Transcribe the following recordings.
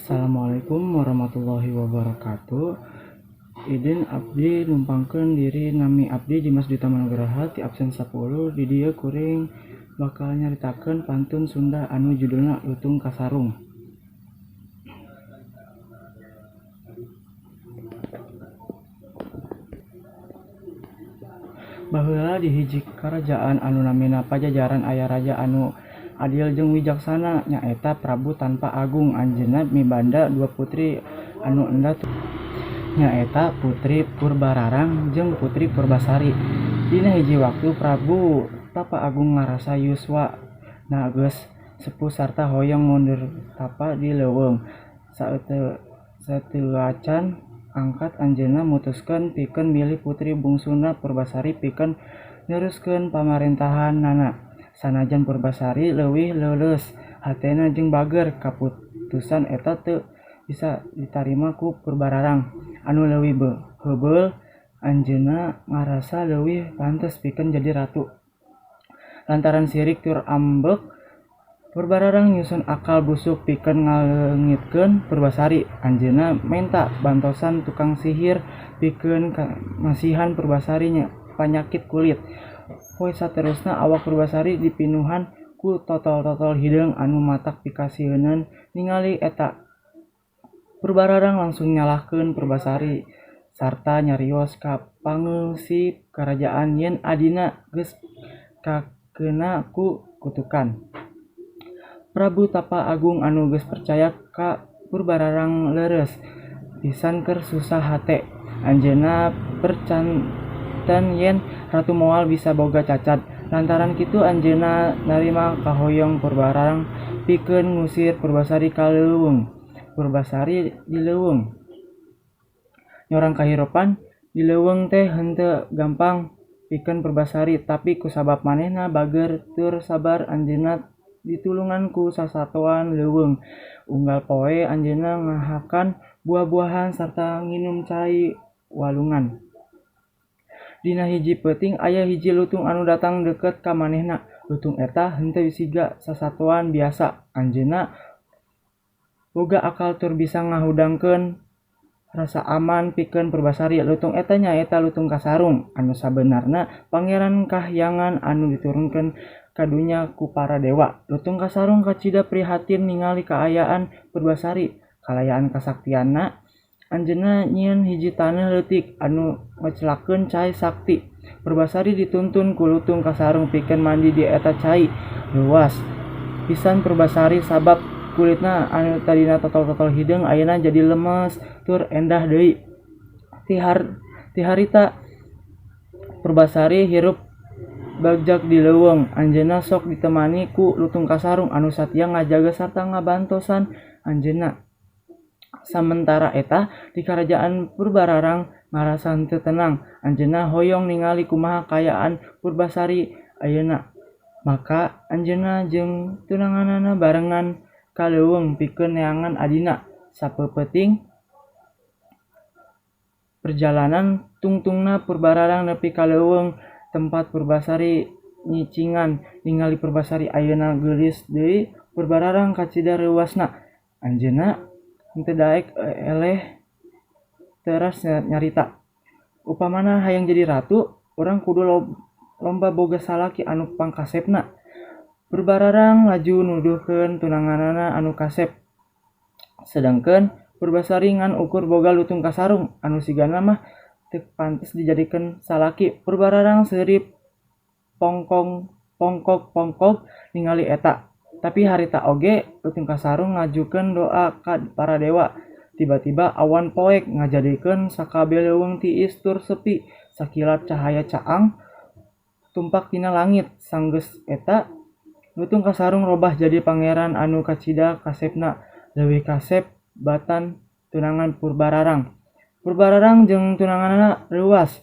Assalamualaikum warahmatullahi wabarakatuh. Idin abdi numpangkeun diri nami abdi Dimas Duta Manograha ti absen 10. Di dieu kuring bakal nyaritakeun pantun Sunda anu judulna Lutung Kasarung. Baheula di hiji karajaan anu namina Pajajaran aya raja anu adil jeung wijaksana, nyaeta Prabu Tanpa Agung. Anjeunna mibanda dua putri anu endah nyaeta Putri Purbararang jeung Putri Purbasari. Dina hiji waktu Prabu Tapa Agung ngarasa yuswa na geus sepuh sarta hoyong mundur tapa di leuweung. Sateuacan angkat anjeunna mutuskeun pikeun milih putri bungsuna Purbasari pikeun neruskeun pamarentahannana. Sanajan Purbasari leuwih leuleus hatena jeung bager, kaputusan eta teu bisa ditarima ku Purbararang anu leuwih heubeul. Anjeunna ngarasa leuwih pantes pikeun jadi ratu. Lantaran sirik tur ambek, Purbararang nyusun akal busuk pikeun ngaleungitkeun Purbasari. Anjeunna menta bantosan tukang sihir pikeun masihan Purbasari panyakit kulit. Poe saterusna awak Purbasari dipinuhan ku totol-totol hideung anu matak pikasieun ningali eta. Purbararang langsung nyalahkeun Purbasari sarta nyarios ka pangeusip karajaan yen adina geus kakena ku kutukan. Prabu Tapa Agung anu geus percaya ka Purbararang leres pisan keur susah hate. Anjeunna percanten yen Ratu moal bisa boga cacat. Lantaran kitu anjeunna narima kahoyong Purbararang pikeun ngusir Purbasari ka leuweung. Purbasari di leuweung. Nyorang kahirupan di leuweung teh henteu gampang pikeun Purbasari, tapi kusabab manehna bager tur sabar anjeunna ditulungan ku sasatoan leuweung. Unggal poe anjeunna ngahakan buah-buahan sarta nginum cai walungan. Dina hiji peuting aya hiji lutung anu datang deukeut ka manehna. Lutung eta henteu siga sasatoan biasa. Anjeunna boga akal tur bisa ngahudangkeun rasa aman pikeun Purbasari. Lutung eta nyaeta Lutung Kasarung anu sabenerna pangeran kahyangan anu diturunkeun ka dunya ku para dewa. Lutung Kasarung kacida prihatin ningali kaayaan Purbasari. Kalayaan kasaktianna, anjeunna nyieun hiji taneuh leutik anu ngecelakeun cai sakti. Purbasari dituntun ku Lutung Kasarung pikeun mandi di eta cai. Luas pisan Purbasari sabab kulitna anu tadina totol-totol hideung ayeuna jadi lemes tur endah deui. Ti harita Purbasari hirup bagjak di leuweung. Anjeunna sok ditemani ku Lutung Kasarung anu satia ngajaga sarta ngabantosan anjeunna. Samentara eta di karajaan Purbararang ngarasa henteu tenang. Anjeunna hoyong ningali kumaha kaayaan Purbasari ayeuna. Maka anjeunna jeung tunanganana barengan ka leuweung pikeun neangan adina. Sapeupeting perjalanan tungtungna Purbararang nepi ka leuweung tempat Purbasari nyicingan. Ningali Purbasari ayeuna geulis deui, Purbararang kacida reuasna. Anjeunna henteu daek eleh teras nyarita. Upamana hayang jadi ratu, urang kudu lomba boga salaki anu pangkasepna. Purbararang laju nuduhkeun tunanganana anu kasep. Sedengkeun Purbasari ngan ukur boga Lutung Kasarung anu sigana mah teu pantes dijadikeun salaki. Purbararang seurip pongkog ningali eta. Tapi harita oge Lutung Kasarung ngajukeun doa ka para dewa. Tiba-tiba awan poek ngajadikeun sakabeh leuweung tiis tur sepi. Sakilat cahaya caang tumpak tina langit. Sanggeus eta Lutung Kasarung robah jadi pangeran anu kacida kasepna. Leuwih kasep batan tunangan Purbararang. Purbararang jeung tunanganana reuas.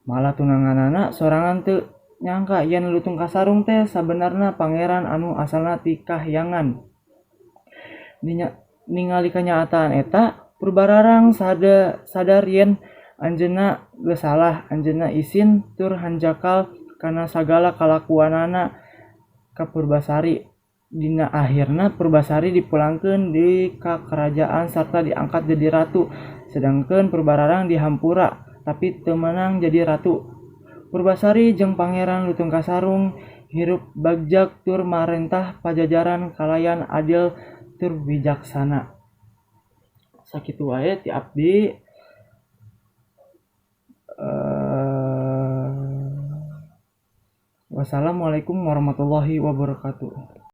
Malah tunanganana sorangan teu nyangka yen Lutung Kasarung teh sabenerna pangeran anu asalna ti kahyangan. Ningali kanyataan eta, Purbararang sadar yen anjeunna geus salah. Anjeunna isin tur hanjakal kana sagala kalakuanana ka Purbasari. Dina akhirna Purbasari dipulangkeun di ka kerajaan sarta diangkat jadi ratu, sedangkeun Purbararang dihampura tapi teu meunang jadi ratu. Purbasari jeung Pangeran Lutungkasarung hirup bagjag tur marentah pajajaran kalayan adil tur bijaksana. Sakitu wae ti abdi. Wassalamualaikum warahmatullahi wabarakatuh.